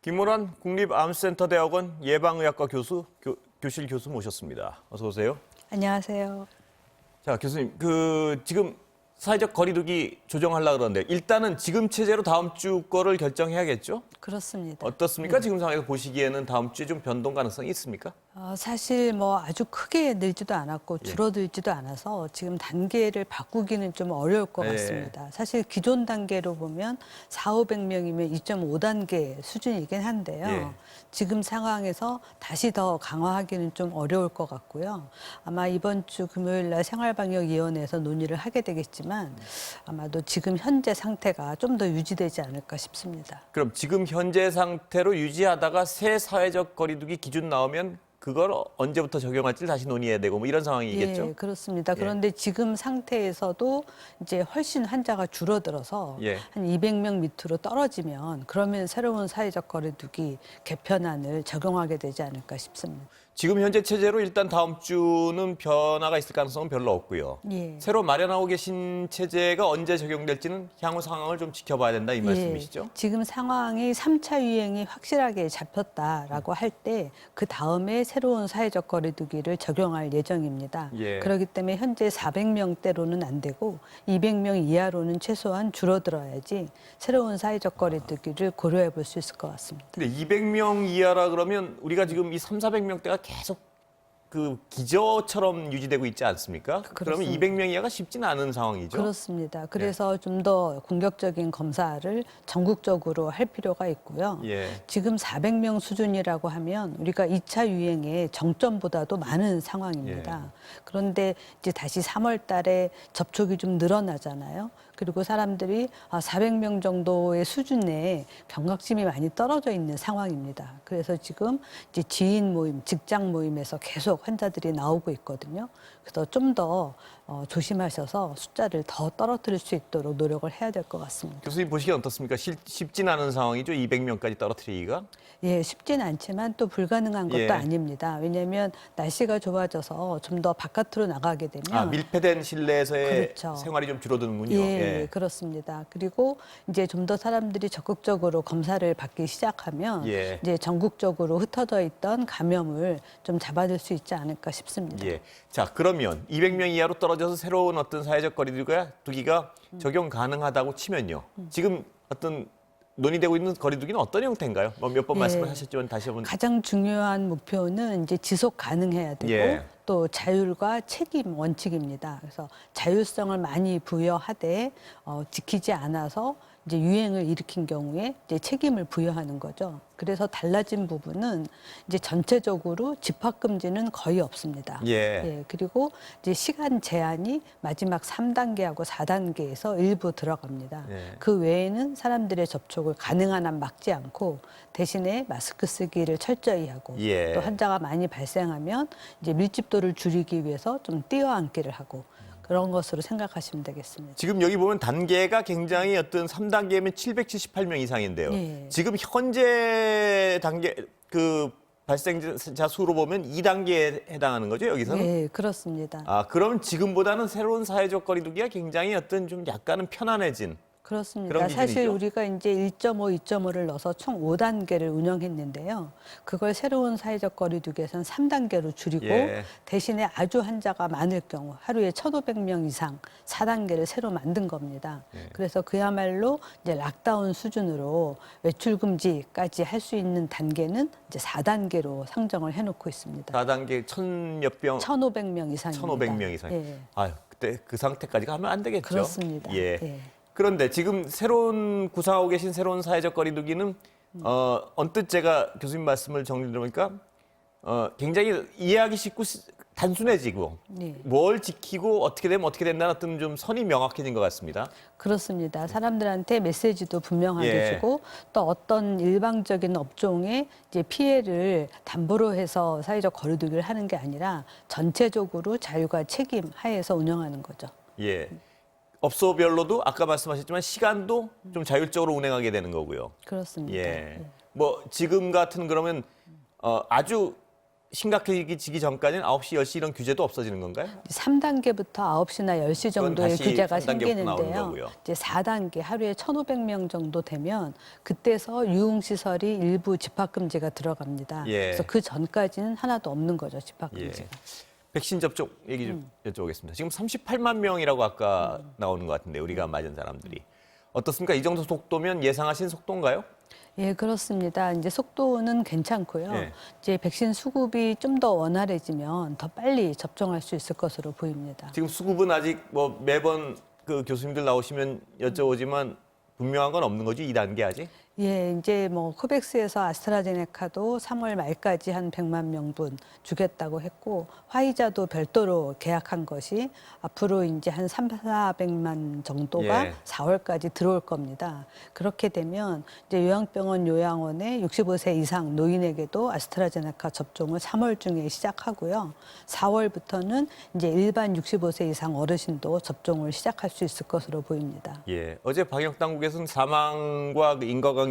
김모란 국립암센터대학원 예방의학과 교실 교수 모셨습니다. 어서 오세요. 안녕하세요. 자, 교수님, 지금 사회적 거리두기 조정하려고 그러는데 일단은 지금 체제로 다음 주 거를 결정해야겠죠? 그렇습니다. 어떻습니까? 지금 상황에서 보시기에는 다음 주에 좀 변동 가능성이 있습니까? 사실 아주 크게 늘지도 않았고 줄어들지도 않아서 지금 단계를 바꾸기는 좀 어려울 것 같습니다. 사실 기존 단계로 보면 4,500명이면 2.5단계 수준이긴 한데요. 지금 상황에서 다시 더 강화하기는 좀 어려울 것 같고요. 아마 이번 주 금요일 날 생활방역위원회에서 논의를 하게 되겠지만 아마도 지금 현재 상태가 좀 더 유지되지 않을까 싶습니다. 그럼 지금 현재 상태로 유지하다가 새 사회적 거리두기 기준 나오면 그걸 언제부터 적용할지 다시 논의해야 되고 이런 상황이겠죠? 예, 그렇습니다. 그런데 지금 상태에서도 이제 훨씬 환자가 줄어들어서 한 200명 밑으로 떨어지면 그러면 새로운 사회적 거리두기 개편안을 적용하게 되지 않을까 싶습니다. 지금 현재 체제로 일단 다음 주는 변화가 있을 가능성은 별로 없고요. 새로 마련하고 계신 체제가 언제 적용될지는 향후 상황을 좀 지켜봐야 된다 이 말씀이시죠? 지금 상황이 3차 유행이 확실하게 잡혔다라고 할 때 그 다음에 새로운 사회적 거리두기를 적용할 예정입니다. 그렇기 때문에 현재 400명대로는 안 되고 200명 이하로는 최소한 줄어들어야지 새로운 사회적 거리두기를 고려해 볼 수 있을 것 같습니다. 근데 200명 이하라 그러면 우리가 지금 이 3,400명대가 계속 기저처럼 유지되고 있지 않습니까? 그러면 200명 이하가 쉽지는 않은 상황이죠? 그렇습니다. 그래서 좀 더 공격적인 검사를 전국적으로 할 필요가 있고요. 지금 400명 수준이라고 하면 우리가 2차 유행의 정점보다도 많은 상황입니다. 그런데 이제 다시 3월 달에 접촉이 좀 늘어나잖아요. 그리고 사람들이 400명 정도의 수준에 경각심이 많이 떨어져 있는 상황입니다. 그래서 지금 이제 지인 모임, 직장 모임에서 계속 환자들이 나오고 있거든요. 그래서 좀 더 조심하셔서 숫자를 더 떨어뜨릴 수 있도록 노력을 해야 될 것 같습니다. 교수님 보시기엔 어떻습니까? 쉽진 않은 상황이죠? 200명까지 떨어뜨리기가? 예, 쉽진 않지만 또 불가능한 것도 아닙니다. 왜냐하면 날씨가 좋아져서 좀 더 바깥으로 나가게 되면 밀폐된 실내에서의 생활이 좀 줄어드는군요. 예, 그렇습니다. 그리고 이제 좀 더 사람들이 적극적으로 검사를 받기 시작하면 이제 전국적으로 흩어져 있던 감염을 좀 잡아낼 수 있지 않을까 싶습니다. 자, 그러면 200명 이하로 떨어져서 새로운 어떤 사회적 거리두기가 적용 가능하다고 치면요. 지금 어떤 논의되고 있는 거리두기는 어떤 형태인가요? 몇 번 말씀을 하셨지만 다시 한번. 가장 중요한 목표는 이제 지속 가능해야 되고 또 자율과 책임 원칙입니다. 그래서 자율성을 많이 부여하되 지키지 않아서 이제 유행을 일으킨 경우에 이제 책임을 부여하는 거죠. 그래서 달라진 부분은 이제 전체적으로 집합 금지는 거의 없습니다. 그리고 이제 시간 제한이 마지막 3단계하고 4단계에서 일부 들어갑니다. 그 외에는 사람들의 접촉을 가능한 한 막지 않고 대신에 마스크 쓰기를 철저히 하고 또 환자가 많이 발생하면 이제 밀집도를 줄이기 위해서 좀 띄어앉기를 하고 그런 것으로 생각하시면 되겠습니다. 지금 여기 보면 단계가 굉장히 어떤 3단계면 778명 이상인데요. 지금 현재 단계 발생자 수로 보면 2단계에 해당하는 거죠, 여기서는? 네, 그렇습니다. 그럼 지금보다는 새로운 사회적 거리두기가 굉장히 어떤 좀 약간은 편안해진 그렇습니다. 사실 우리가 이제 1.5, 2.5를 넣어서 총 5단계를 운영했는데요. 그걸 새로운 사회적 거리두기에서는 3단계로 줄이고 대신에 아주 환자가 많을 경우 하루에 1,500명 이상 4단계를 새로 만든 겁니다. 그래서 그야말로 이제 락다운 수준으로 외출 금지까지 할 수 있는 단계는 이제 4단계로 상정을 해놓고 있습니다. 4단계 1,000몇 병, 1,500명 이상입니다. 1,500명 이상. 그때 그 상태까지 가면 안 되겠죠. 그렇습니다. 그런데 지금 구상하고 계신 새로운 사회적 거리두기는 언뜻 제가 교수님 말씀을 정리 들어보니까 굉장히 이해하기 쉽고 단순해지고 뭘 지키고 어떻게 되면 어떻게 된다는 어떤 좀 선이 명확해진 것 같습니다. 그렇습니다. 사람들한테 메시지도 분명하게 주고 또 어떤 일방적인 업종의 이제 피해를 담보로 해서 사회적 거리두기를 하는 게 아니라 전체적으로 자유가 책임 하에서 운영하는 거죠. 업소별로도 아까 말씀하셨지만 시간도 좀 자율적으로 운행하게 되는 거고요. 그렇습니다. 지금 같은 그러면 아주 심각해지기 전까지는 9시, 10시 이런 규제도 없어지는 건가요? 3단계부터 9시나 10시 정도의 다시 규제가 3단계부터 나오는 생기는데요. 거고요. 이제 4단계 하루에 1,500명 정도 되면 그때서 유흥시설이 일부 집합금지가 들어갑니다. 예. 그래서 그 전까지는 하나도 없는 거죠, 예. 집합금지가. 백신 접종 얘기 좀 여쭤보겠습니다. 지금 38만 명이라고 아까 나오는 것 같은데 우리가 맞은 사람들이 어떻습니까? 이 정도 속도면 예상하신 속도인가요? 예, 그렇습니다. 이제 속도는 괜찮고요. 예. 이제 백신 수급이 좀 더 원활해지면 더 빨리 접종할 수 있을 것으로 보입니다. 지금 수급은 아직 뭐 매번 그 교수님들 나오시면 여쭤보지만 분명한 건 없는 거지 2단계 아직? 예, 이제 뭐 코백스에서 아스트라제네카도 3월 말까지 한 100만 명분 주겠다고 했고 화이자도 별도로 계약한 것이 앞으로 이제 한 400만 정도가 예. 4월까지 들어올 겁니다. 그렇게 되면 이제 요양병원 요양원에 65세 이상 노인에게도 아스트라제네카 접종을 3월 중에 시작하고요. 4월부터는 이제 일반 65세 이상 어르신도 접종을 시작할 수 있을 것으로 보입니다. 예. 어제 방역 당국에서는 사망과 그 인과관계는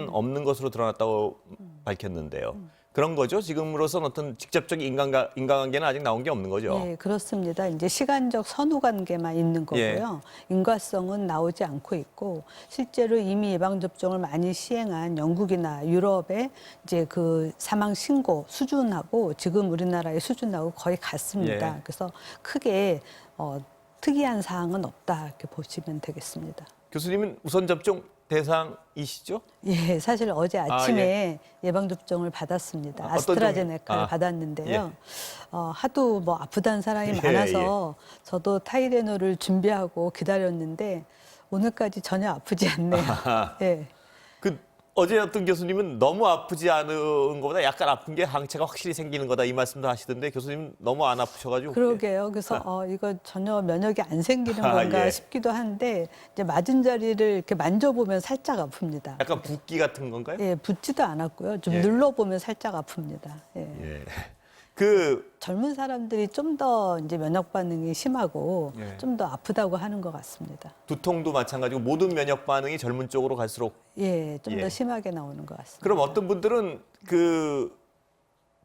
없는 것으로 드러났다고 밝혔는데요. 그런 거죠? 지금으로선 어떤 직접적인 인과관계는 아직 나온 게 없는 거죠? 네, 그렇습니다. 이제 시간적 선후 관계만 있는 거고요. 인과성은 나오지 않고 있고 실제로 이미 예방 접종을 많이 시행한 영국이나 유럽의 이제 그 사망 신고 수준하고 지금 우리나라의 수준하고 거의 같습니다. 예. 그래서 크게 특이한 사항은 없다 이렇게 보시면 되겠습니다. 교수님은 우선 접종 대상이시죠? 예, 사실 어제 아침에 예방 접종을 받았습니다. 어떤 아스트라제네카를 종- 받았는데요. 하도 뭐 아프다는 사람이 예, 많아서 저도 타이레놀을 준비하고 기다렸는데 오늘까지 전혀 아프지 않네요. 예. 그 어제 어떤 교수님은 너무 아프지 않은 것보다 약간 아픈 게 항체가 확실히 생기는 거다 이 말씀도 하시던데 교수님 너무 안 아프셔가지고 그러게요. 그래서 이거 전혀 면역이 안 생기는 건가 예. 싶기도 한데 이제 맞은 자리를 이렇게 만져보면 살짝 아픕니다. 약간 붓기 같은 건가요? 예, 붓지도 않았고요. 좀 예. 눌러보면 살짝 아픕니다. 예. 예. 그 젊은 사람들이 좀 더 이제 면역 반응이 심하고 예. 좀 더 아프다고 하는 것 같습니다. 두통도 마찬가지고 모든 면역 반응이 젊은 쪽으로 갈수록 예, 좀 더 예. 심하게 나오는 것 같습니다. 그럼 어떤 분들은 그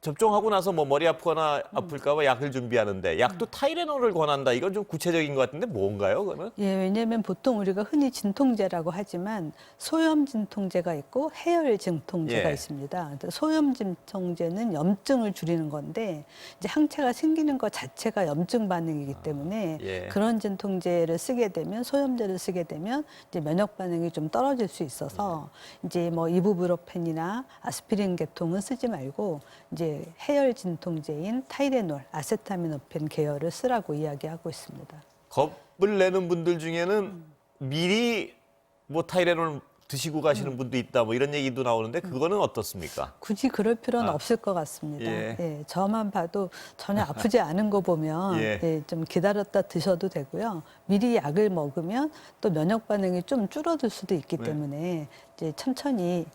접종하고 나서 뭐 머리 아프거나 아플까 봐 약을 준비하는데 약도 타이레놀을 권한다. 이건 좀 구체적인 것 같은데 뭔가요, 그러면? 예, 왜냐하면 보통 우리가 흔히 진통제라고 하지만 소염 진통제가 있고 해열 진통제가 예. 있습니다. 소염 진통제는 염증을 줄이는 건데 이제 항체가 생기는 것 자체가 염증 반응이기 때문에 예. 그런 진통제를 쓰게 되면 소염제를 쓰게 되면 이제 면역 반응이 좀 떨어질 수 있어서 이제 뭐 이부브로펜이나 아스피린 계통은 쓰지 말고 이제 해열 진통제인 타이레놀, 아세타미노펜 계열을 쓰라고 이야기하고 있습니다. 겁을 내는 분들 중에는 미리 뭐 타이레놀 드시고 가시는 분도 있다. 뭐 이런 얘기도 나오는데 그거는 어떻습니까? 굳이 그럴 필요는 없을 것 같습니다. 예. 예, 저만 봐도 전혀 아프지 않은 거 보면 예. 예, 좀 기다렸다 드셔도 되고요. 미리 약을 먹으면 또 면역 반응이 좀 줄어들 수도 있기 네. 때문에 이제 천천히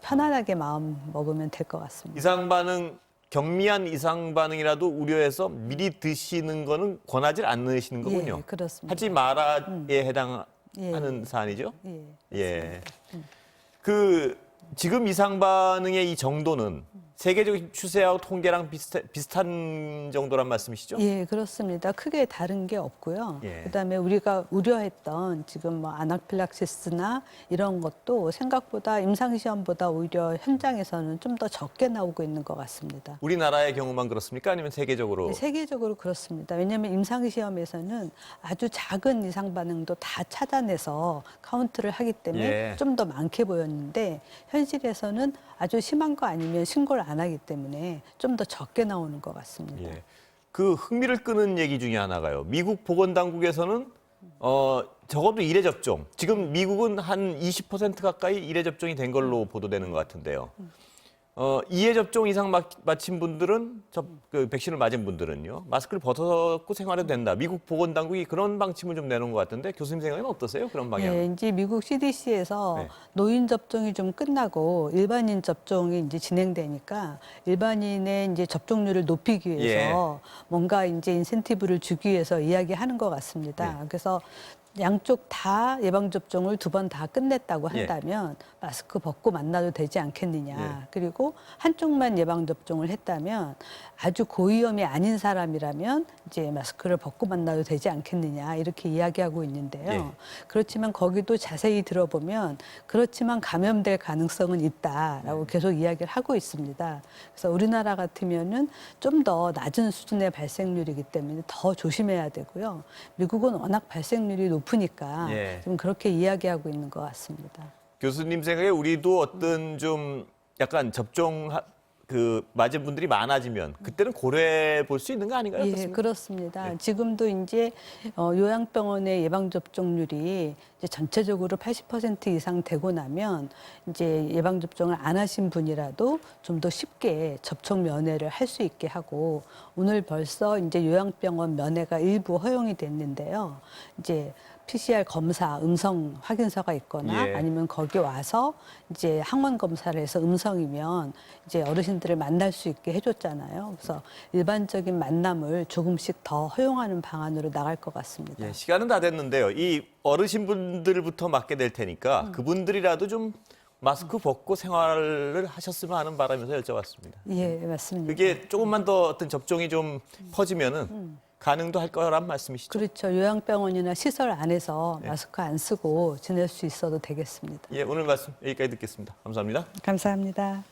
편안하게 마음 먹으면 될 것 같습니다. 이상 반응 경미한 이상 반응이라도 우려해서 미리 드시는 거는 권하지 않으시는 거군요. 예, 그렇습니다. 하지 마라에 해당하는 예. 사안이죠. 예. 예. 그 지금 이상 반응의 이 정도는 세계적인 추세하고 통계랑 비슷한 정도란 말씀이시죠? 예, 그렇습니다. 크게 다른 게 없고요. 예. 그다음에 우리가 우려했던 지금 뭐 아나필락시스나 이런 것도 생각보다 임상시험보다 오히려 현장에서는 좀 더 적게 나오고 있는 것 같습니다. 우리나라의 경우만 그렇습니까? 아니면 세계적으로? 네, 세계적으로 그렇습니다. 왜냐하면 임상시험에서는 아주 작은 이상 반응도 다 찾아내서 카운트를 하기 때문에 예. 좀 더 많게 보였는데 현실에서는 아주 심한 거 아니면 신고를 안 하기 때문에 좀 더 적게 나오는 것 같습니다. 예. 그 흥미를 끄는 얘기 중에 하나가요. 미국 보건당국에서는 적어도 1회 접종. 지금 미국은 한 20% 가까이 1회 접종이 된 걸로 보도되는 것 같은데요. 2회 접종 이상 마친 분들은 그 백신을 맞은 분들은요. 마스크를 벗고 생활해도 된다. 미국 보건당국이 그런 방침을 좀 내놓은 것 같은데 교수님 생각은 어떠세요? 그런 방향? 네, 이제 미국 CDC에서 네. 노인 접종이 좀 끝나고 일반인 접종이 이제 진행되니까 일반인의 이제 접종률을 높이기 위해서 뭔가 이제 인센티브를 주기 위해서 이야기하는 것 같습니다. 네. 그래서 양쪽 다 예방접종을 2번 다 끝냈다고 예. 한다면 마스크 벗고 만나도 되지 않겠느냐. 예. 그리고 한쪽만 예방접종을 했다면 아주 고위험이 아닌 사람이라면 이제 마스크를 벗고 만나도 되지 않겠느냐. 이렇게 이야기하고 있는데요. 예. 그렇지만 거기도 자세히 들어보면 그렇지만 감염될 가능성은 있다라고 계속 이야기를 하고 있습니다. 그래서 우리나라 같으면은 좀 더 낮은 수준의 발생률이기 때문에 더 조심해야 되고요. 미국은 워낙 발생률이 높으니까 예. 좀 그렇게 이야기하고 있는 것 같습니다. 교수님 생각에 우리도 어떤 좀 약간 맞은 분들이 많아지면 그때는 고려해 볼 수 있는 거 아닌가요? 예, 어떻습니까? 그렇습니다. 네. 지금도 이제 요양병원의 예방접종률이 이제 전체적으로 80% 이상 되고 나면 이제 예방접종을 안 하신 분이라도 좀 더 쉽게 접촉 면회를 할 수 있게 하고 오늘 벌써 이제 요양병원 면회가 일부 허용이 됐는데요. 이제 PCR 검사 음성 확인서가 있거나 예. 아니면 거기 와서 이제 항원 검사를 해서 음성이면 이제 어르신들을 만날 수 있게 해줬잖아요. 그래서 일반적인 만남을 조금씩 더 허용하는 방안으로 나갈 것 같습니다. 예, 시간은 다 됐는데요. 이 어르신분들부터 맡게 될 테니까 그분들이라도 좀 마스크 벗고 생활을 하셨으면 하는 바람에서 여쭤봤습니다. 예, 맞습니다. 그게 조금만 더 어떤 접종이 좀 퍼지면은 가능도 할 거란 말씀이시죠? 그렇죠. 요양병원이나 시설 안에서 마스크 안 쓰고 지낼 수 있어도 되겠습니다. 예, 오늘 말씀 여기까지 듣겠습니다. 감사합니다. 감사합니다.